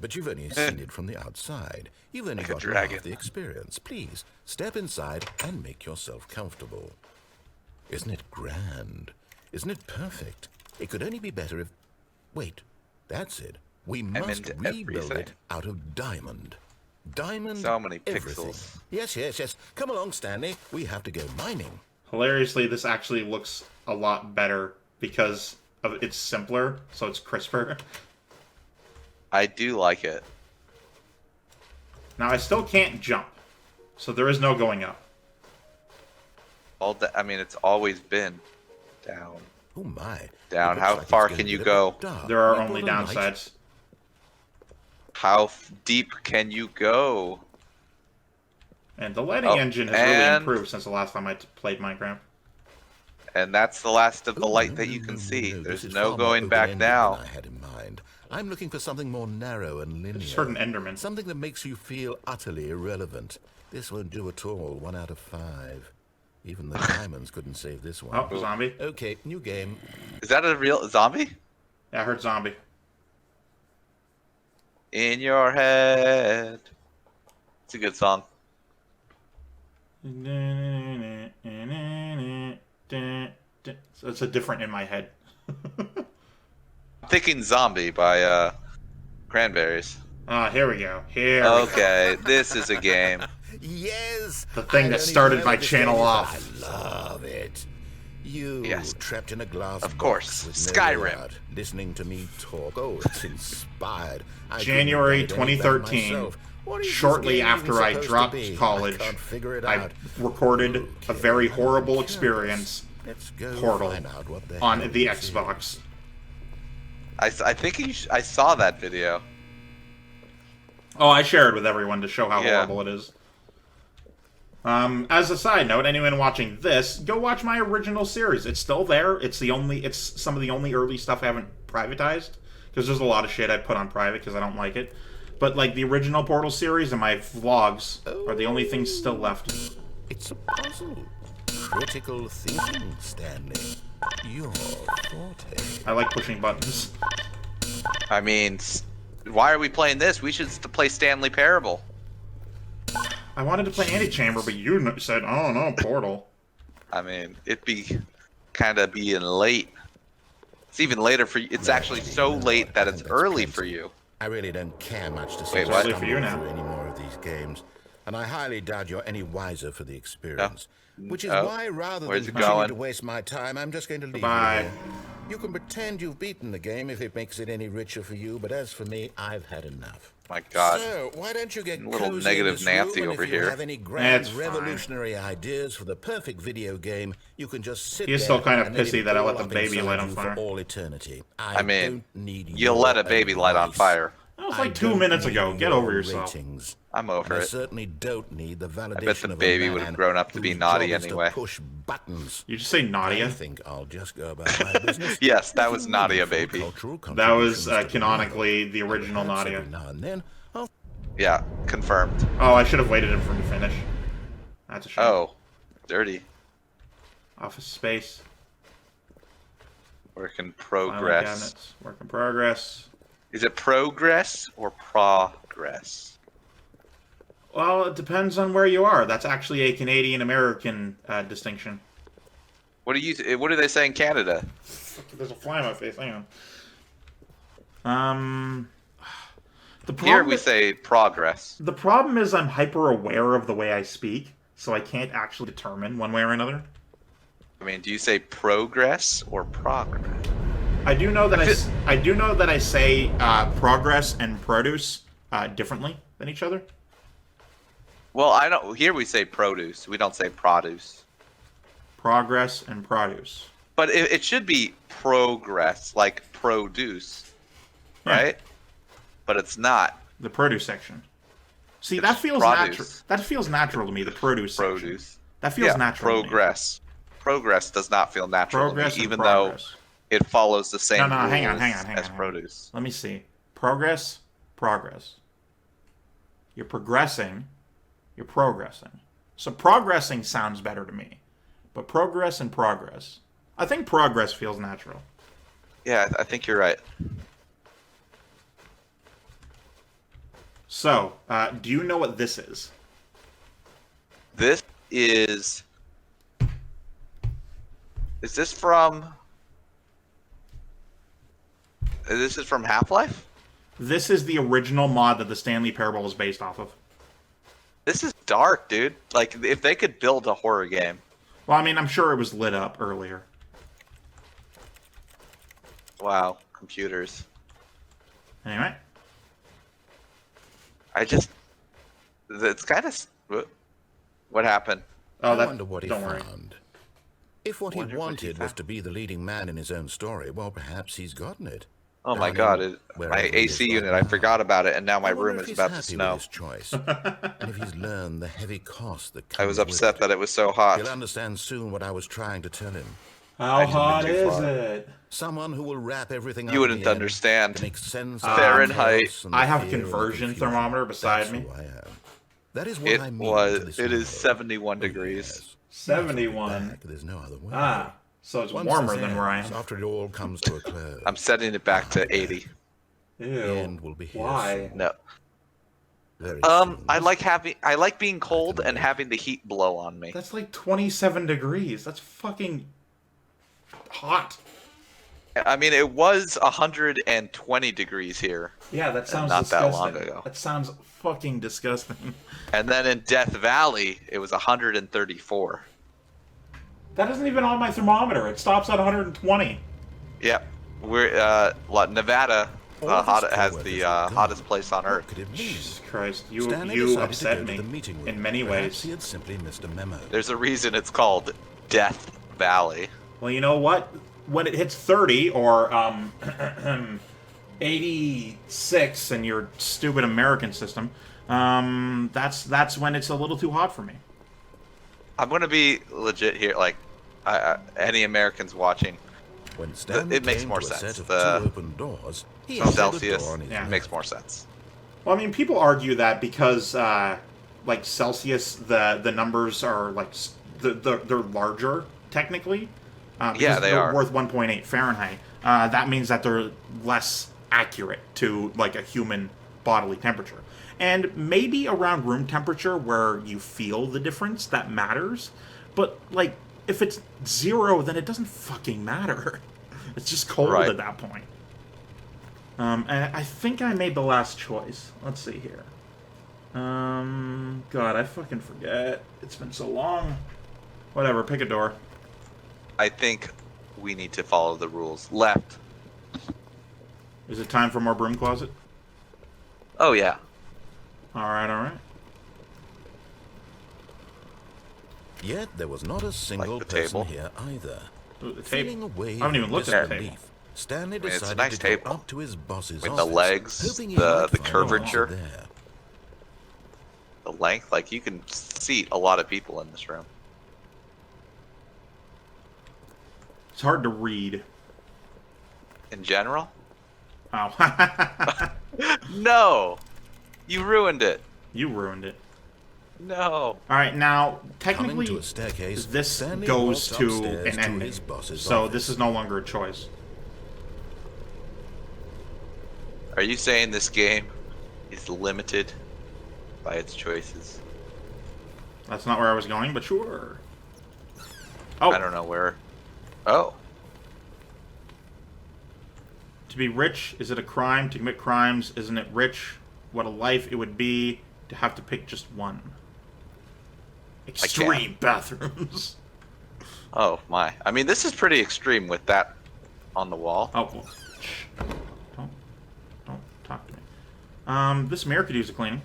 but you've only seen it from the outside. You've only got half the experience. Please, step inside and make yourself comfortable. Isn't it grand? Isn't it perfect? It could only be better if... Wait, that's it. We must rebuild it out of diamond. Diamond so many everything. pixels. Yes. Come along, Stanley. We have to go mining. Hilariously, this actually looks a lot better because it's simpler, so it's crisper. I do like it. Now, I still can't jump, so there is no going up. I mean, it's always been down. Oh my. Down. How far can you go? There are only downsides. How deep can you go? And the lighting engine has really improved since the last time I played Minecraft. And that's the last of the light that you can see. There's no going back now. I had in mind. I'm looking for something more narrow and linear. I just heard an Enderman. Something that makes you feel utterly irrelevant. This won't do at all. 1 out of 5. Even the diamonds couldn't save this one. Oh, zombie. Okay, new game. Is that a real zombie? Yeah, I heard zombie. In your head. It's a good song. So it's a different in my head. I'm thinking Zombie by Cranberries. Ah, here we go. Okay, this is a game. Yes! The thing that started my channel off. I love it. You trapped in a glass of course. Box with Skyrim. No word, listening to me talk. Oh, it's inspired. January 2013. Shortly after I dropped college, I recorded a very horrible experience, Portal, on the Xbox. I think I saw that video. Oh, I shared with everyone to show how horrible it is. As a side note, anyone watching this, go watch my original series. It's still there. It's some of the only early stuff I haven't privatized, because there's a lot of shit I put on private because I don't like it. But like the original Portal series and my vlogs are the only things still left. It's a puzzle. Critical thinking, Stanley. Your forte. I like pushing buttons. I mean, why are we playing this? We should play Stanley Parable. I wanted to play Antichamber, but you said, oh no, Portal. I mean, it'd be kind of being late. It's even later for you. It's actually so late that it's early for you. I really don't care much to see any more of these games, and I highly doubt you're any wiser for the experience. Which is why, rather than continue to waste my time, I'm just going to leave you here. You can pretend you've beaten the game if it makes it any richer for you, but as for me, I've had enough. My God. So, why don't you get a little negative Nancy over here. If you have any grand revolutionary ideas for the perfect video game, you can just sit there. He's still kind of pissy that I let the baby light on fire. For all eternity. I mean, you let a baby light on fire. That was like 2 minutes ago. Get over yourself. I'm over it. I certainly don't need the validation. I bet the baby would have grown up to be naughty anyway. Push buttons. You just say Nadia? I think I'll just go about my business. Yes, that was Nadia, baby. That was canonically the original Nadia. Now and then, yeah, confirmed. Oh, I should have waited for him to finish. That's a shame. Oh, dirty. Office space. Work in progress. Work in progress. Is it progress or progress? Well, it depends on where you are. That's actually a Canadian-American distinction. What do they say in Canada? There's a fly on my face. Hang on. Here we say progress. The problem is I'm hyper-aware of the way I speak, so I can't actually determine one way or another. I mean, do you say progress or progress? I do know that I say progress and produce differently than each other. Well, I don't. Here we say produce. We don't say produce. Progress and produce. But it should be progress, like produce, right? But it's not. The produce section. See, that feels natural. That feels natural to me. The produce section. That feels natural. Progress. Progress does not feel natural to me, even though it follows the same rules hang on, as produce. Let me see. Progress. You're progressing. You're progressing. So progressing sounds better to me. But progress and progress. I think progress feels natural. Yeah, I think you're right. So, do you know what this is? This is... Is this from... This is from Half-Life? This is the original mod that the Stanley Parable is based off of. This is dark, dude. Like, if they could build a horror game. Well, I mean, I'm sure it was lit up earlier. Wow, computers. Anyway. It's kind of... What happened? Oh, I wonder what he don't worry. found. If what he wanted was to be the leading man in his own story, well, perhaps he's gotten it. Oh my Down god, in my wherever he is AC right unit, I now. forgot about it, and now my I wonder room if is he's about to happy snow. with his choice, and if he's learned the heavy cost that comes I was with upset it. that it was so hot. He'll understand soon what I was trying to tell him. How didn't hot think too is far. it? Someone who will wrap everything up You in wouldn't the end understand. to make sense Fahrenheit. of the chaos and the I have a fear and the conversion confusion. thermometer beside That's me. who I am. That is what I mean to this It is world. 71 Oh, degrees. yes. 71. Back, there's no other way. Ah, so it's Once warmer this than where I ends, am. after it all comes to a close. I'm setting it back to 80. Ew. end will be here Why? soon. No. Very soon. I like being cold and having the heat blow on me. That's like 27 degrees. That's fucking hot. I mean, it was 120 degrees here. Yeah, that sounds not that disgusting. long ago. That sounds fucking disgusting. And then in Death Valley, it was 134. That isn't even on my thermometer. It stops at 120. Yep. Nevada All this has cold the weather's gone. hottest place on What Earth. could it mean? Jesus Christ, you Stanley you decided to upset go to me the meeting room. in many Perhaps ways. he had simply missed a memo. There's a reason it's called Death Valley. Well, you know what? When it hits 30 or 86 in your stupid American system, that's when it's a little too hot for me. I'm gonna be legit here. Like, any Americans watching, When Stanley it makes came more to a sense. set of The two open doors, he entered the Celsius door on his Yeah. left. makes more sense. Well, I mean, people argue that because like Celsius, the numbers are like they're larger technically. Yeah, because they they're are. worth 1.8 Fahrenheit. That means that they're less accurate to like a human bodily temperature. And maybe around room temperature where you feel the difference, that matters. But like if it's 0, then it doesn't fucking matter. It's just cold Right. at that point. And I think I made the last choice. Let's see here. God, I fucking forget. It's been so long. Whatever, pick a door. I think we need to follow the rules. Left. Is it time for more broom closet? Oh yeah. Alright, alright. Yet there was not a single the person table. here either. Ooh, the Feeling table. a wave I haven't even of looked at the disbelief, table. Stanley mean, it's a decided nice to table. go up to his boss's With the office, legs, hoping he the might find an curvature. answer there. The length, like you can seat a lot of people in this room. It's hard to read. In general? Oh. No! You ruined it. You ruined it. No. Alright, now, Coming technically, to a staircase, this Stanley goes walked to upstairs an to ending. his boss's So office. this is no longer a choice. Are you saying this game is limited by its choices? That's not where I was going, but sure. Oh, I don't know where. Oh. to be rich, is it a crime? To commit crimes, isn't it rich? What a life it would be to have to pick just one. Extreme bathrooms. Oh my. I mean, this is pretty extreme with that on the wall. Oh, well, shh. Don't talk to me. This mirror could use a cleaning.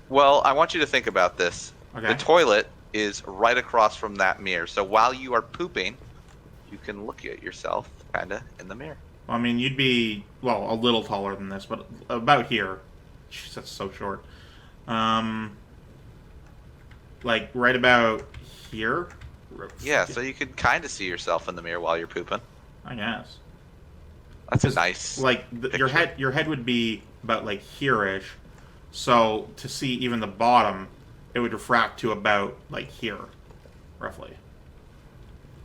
Well, I want you to think about this. Okay. The toilet is right across from that mirror. So while you are pooping, you can look at yourself kind of in the mirror. Well, I mean, you'd be, well, a little taller than this, but about here. Jeez, that's so short. Like, right about here? Yeah, so you could kind of see yourself in the mirror while you're pooping. I guess. That's a nice. Like, your picture. your head would be about, like, here-ish. So, to see even the bottom, it would refract to about, like, here, roughly.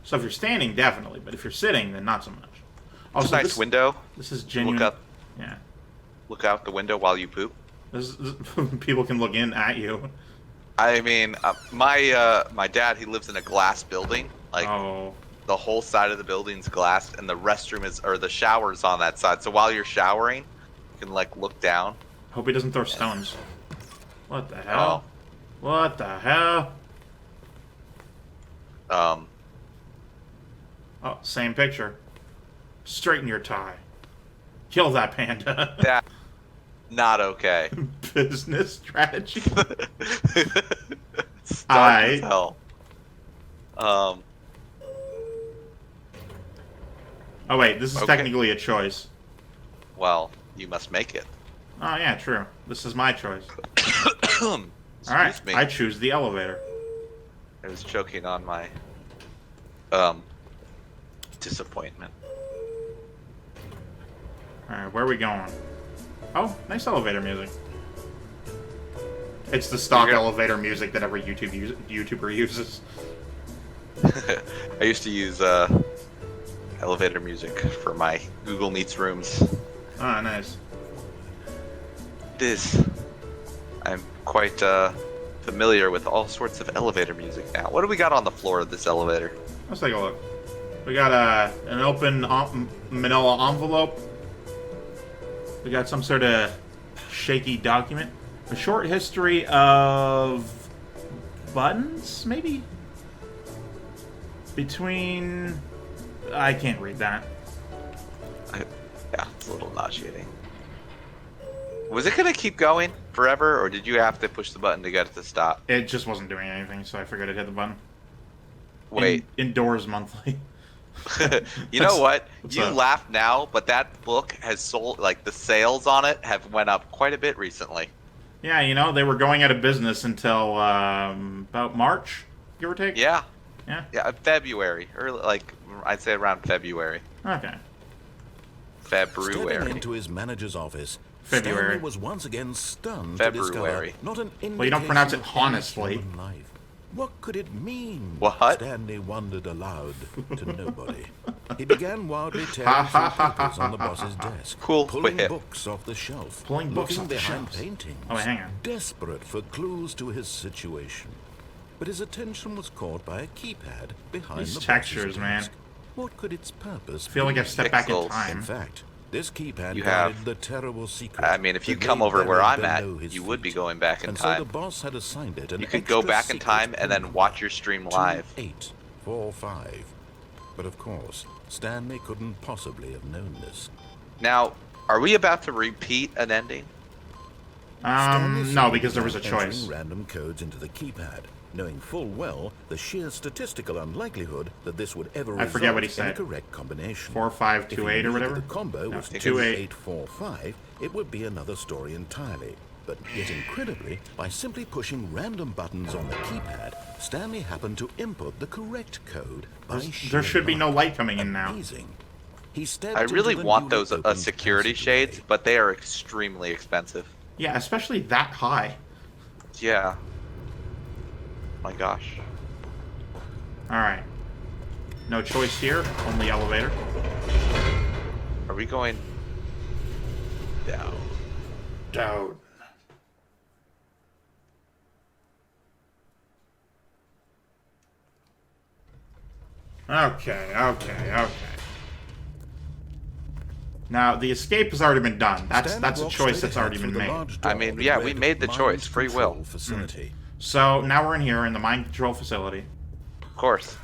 So if you're standing, definitely. But if you're sitting, then not so much. It's a nice window. This is genuine. Look up. Yeah. Look out the window while you poop. People can look in at you. I mean, my dad, he lives in a glass building. Like, Oh. the whole side of the building's glass, and the restroom or the shower's on that side. So while you're showering, you can, like, look down. Hope he doesn't throw stones. What the hell? What the hell? Oh, same picture. Straighten your tie. Kill that panda. That, not okay. Business strategy. It's dark as hell. Oh wait, this is technically a choice. Well, you must make it. Oh yeah, true. This is my choice. Excuse me. I choose the elevator. I was choking on my disappointment. Alright, where are we going? Oh, nice elevator music. It's the stock elevator music that every YouTuber uses. I used to use elevator music for my Google Meets rooms. Ah, nice. It is. I'm quite familiar with all sorts of elevator music now. What do we got on the floor of this elevator? Let's take a look. We got an open manila envelope. We got some sort of shaky document. A short history of buttons, maybe? Between... I can't read that. Yeah, it's a little nauseating. Was it going to keep going forever, or did you have to push the button to get it to stop? It just wasn't doing anything, so I figured I'd hit the button. Wait. Indoors monthly. You know what? You up? laugh now, but that book has sold, like, the sales on it have went up quite a bit recently. Yeah, you know, they were going out of business until about March, give or take. Yeah. Yeah. Yeah, February, or like I'd say around February. Okay. February. Stepping into his manager's office, February. Stanley was once again stunned February. to discover not an Well, you don't pronounce it indication of any honestly. human life. What could it mean? What? Stanley wondered aloud to nobody. He began wildly tearing through papers on the boss's desk, Cool pulling whip. books off the shelf, Pulling books looking off the behind shelves. paintings, Oh, wait, hang on. desperate for clues to his situation. But his attention was caught by a keypad behind These the boss's textures, man. desk. What could its purpose I feel like be? I've stepped back in Pixels. In time. fact, this keypad You guarded have- the terrible secret. I mean, if you that come lay over where buried I'm at, below his you would be feet. going back in And so the time. boss had assigned it an You could go extra back in secret time and then code. watch your stream live. 2845. But of course, Stanley couldn't possibly have known this. Now, are we about to repeat an ending? Stanley No, soon because there was a began entering choice. random codes into the keypad, knowing full well the sheer statistical unlikelihood that this would ever I forget what he result in a said. correct combination. 4528 If or he knew whatever. that the combo No, was 28. 2845, it would be another story entirely. But yet incredibly, by simply pushing random buttons on the keypad, Stanley happened to input the correct code by There should be no luck. light coming in now. Amazing. He stepped I really into the want newly those opened security passageway. shades, but they are extremely expensive. Yeah, especially that high. Yeah. My gosh. Alright. No choice here, only elevator. Are we going down? Down. Okay. Now, the escape has already been done. That's Stanley a walked choice straight that's already ahead been through the made. large I door mean, that yeah, we read made the Mind choice. Free Control will. Facility. So, now we're in here in the mind control facility. Of course.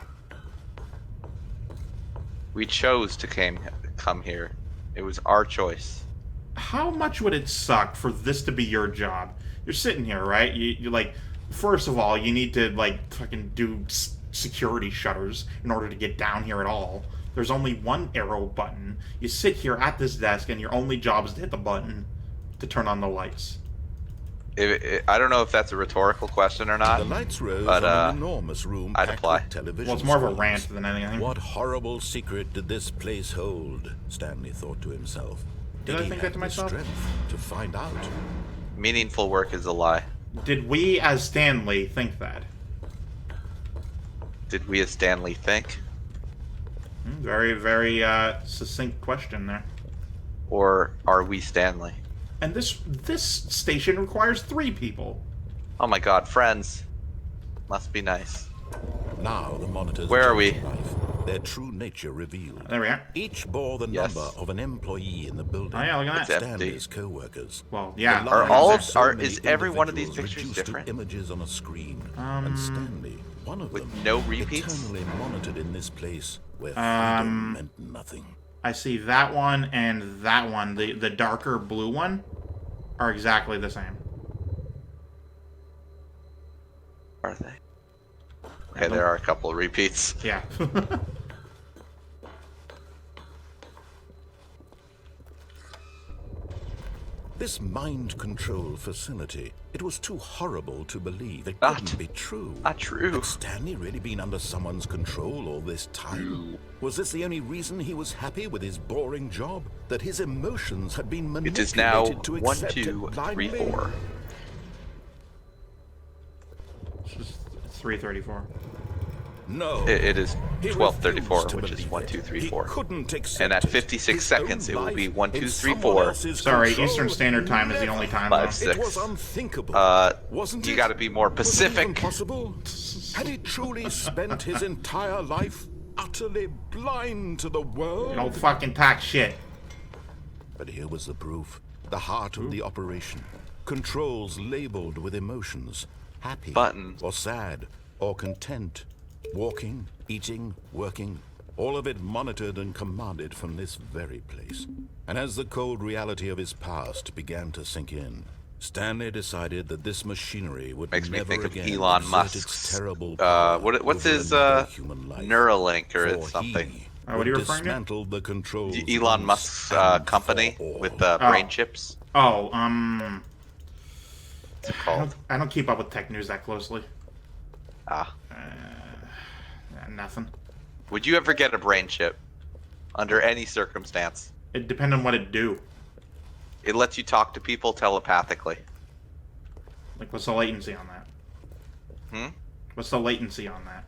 We chose to come here. It was our choice. How much would it suck for this to be your job? You're sitting here, right? You're like, first of all, you need to, like, fucking do security shutters in order to get down here at all. There's only one arrow button. You sit here at this desk, and your only job is to hit the button to turn on the lights. I don't know if that's a rhetorical question or not. The lights rose But, on an enormous room I'd packed apply. with television Well, it's more of a screens. rant than anything. What horrible secret did this place hold? Stanley thought to himself. Did I he think have that to the myself? strength to find out? Meaningful work is a lie. Did we, as Stanley, think that? Did we as Stanley think? Very, very succinct question there. Or are we Stanley? And this station requires 3 people. Oh my god, friends. Must be nice. Now the monitors. Where are we? Life, their true nature revealed. There we are. Each bore the Yes. number of an employee in the building. Oh yeah, look at that. Stanley's co-workers. Well, yeah. The Are lives all of of- so are- many is every one of these individuals pictures reduced to different? images on a screen. And Stanley, one of With them, no repeats? eternally monitored in this place where freedom meant nothing. I see that one and that one. The darker blue one are exactly the same. Are they? Okay, there are a couple of repeats. Yeah. This mind control facility, it was too horrible to believe. It Not- couldn't be true. Not true. Had Stanley really been under someone's control all this time? Was this the only reason he was happy with his boring job? That his emotions had been It manipulated is now to 1, accept 2, it 3, blindly? 4. It's 334. No. It is He 12:34, refused to which is believe 1, it. 2, 3, He 4. couldn't accept And at it. 56 His seconds, own it will be life 1, 2, in 3, someone 4. else's Sorry, control. Eastern Standard Time is the only time. 5, though. 6. It was unthinkable. Wasn't You it? gotta be more Was it Pacific. even possible? Had he truly spent his entire life utterly blind to the world? Don't fucking talk shit. But here was the proof. The heart of the operation. Controls labeled with emotions. Happy. Button. Or sad. Or content. Walking, eating, working. All of it monitored and commanded from this very place. And as the cold reality of his past began to sink in, Stanley decided that this machinery would Makes me never think of again Elon exert Musk's, its terrible power what's over his, another human life. Neuralink or For something. he What are you would referring to? dismantle the controls Elon once Musk's and company for all. with brain chips. Oh, What's it called? I don't keep up with tech news that closely. Ah. Nothing. Would you ever get a brain chip? Under any circumstance. It depends on what it do. It lets you talk to people telepathically. Like, what's the latency on that? Hmm? What's the latency on that?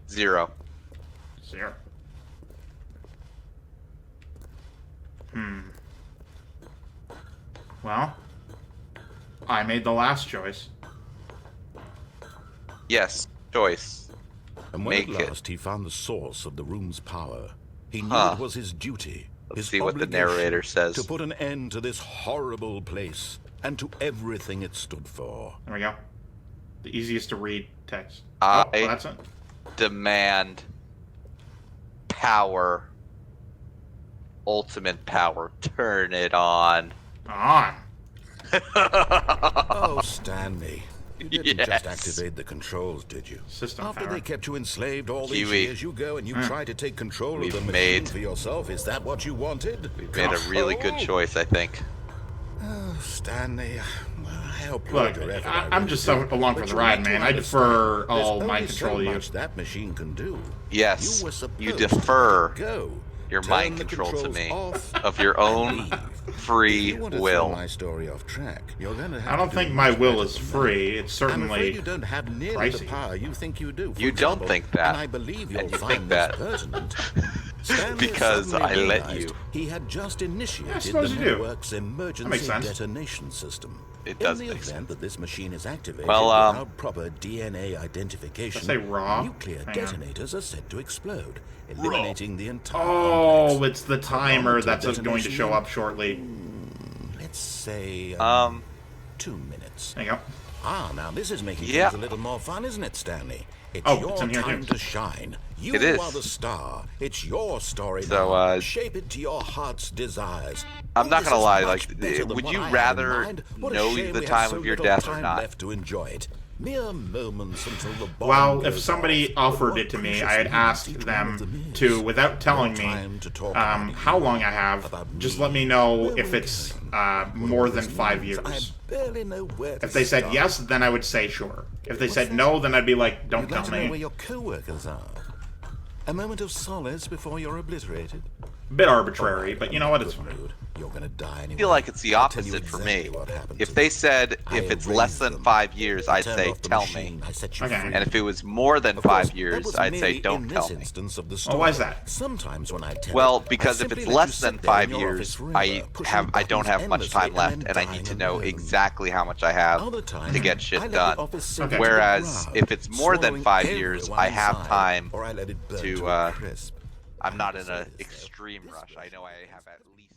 0. 0. Well, I made the last choice. Yes. Choice. And when Make at it. last he found the source of the room's power, he knew Huh. it was his duty, Let's his see what the obligation, narrator says. to put an end to this horrible place and to everything it stood for. There we go. The easiest to read text. I- Oh, well, that's it. Demand power. Ultimate power. Turn it on. On. Oh, Stanley. You didn't Yes. just activate the controls, did you? System After power. they kept you enslaved all these Keywii. years, you go and you try to take control We've of the machine made- for yourself. Is that what you wanted? We've made a really good Control? choice, I think. Oh, Stanley, I applaud Look, your effort. I'm just along for But the you ride, need to man. I understand, defer there's all only mind so control to you. much that machine can do. Yes, You were you supposed defer to go. your Turn mind the control to controls me off of your and own leave. free If you want to throw will. my story off track, you're going to have I don't to think do my much will better is than free. that. It's I'm afraid certainly you don't have nearly the pricey. power you think you do. For You don't example, think that. And I believe you'll And you find think that. this pertinent. Stanley Because suddenly I let realized you. He had just initiated I suppose the you do. network's That emergency makes sense. detonation system. It does In the make event that this machine is activated Well, without proper DNA identification, Let's say raw. nuclear Hang on. detonators are said to explode, eliminating the entire Oh, complex. it's the timer that's going to show up shortly. Let's say 2 minutes. There you go. Ah, now this is making Yeah. things a little more fun, isn't it, Stanley? It's Oh, your it's in here time too. to shine. You It is. are the star. It's your story So, now. Shape it to your heart's desires. I'm Oh, not this gonna is lie, much like, better than would what you I had in rather mind. What a know shame the we time have so of your little death or time not? left to enjoy it. Mere moments until the bomb Well, if goes somebody off. offered But it to what me, precious I had moments asked each one them of them is. to, without telling No me time to talk about how you, long I have, about just me, let me know where if we're it's going. more What than this 5 means, years. I barely know where to If they said start. yes, then I would say sure. If they said no, then I'd be like, don't You'd like tell to know where me. your co-workers are. A moment of solace before you're obliterated. Bit arbitrary, but you know what? It's Good fine. mood. You're gonna die anyway. I feel like it's the I'll tell you opposite for exactly me. what happened If to they them. said I if it's erased less than them. 5 years, I I'd turned say off the tell machine. me. I set you Okay. free. And if it was more than Of course, 5 years, that was I'd say merely don't in tell this me. instance of the Oh, story. why is that? Sometimes when I tell Well, it, because I if simply it's let less you than sit there 5 in your years, office I forever, don't pushing have much time buttons left, endlessly and I then need to dying know alone. exactly how much I have Other times, to get I shit let done. the office sit Okay. on the Whereas ground, if it's more than swallowing 5 years, everyone I have inside, time or I let it burn to, to a crisp. I'm not in Say an this, though. extreme This rush. I version know I is have at least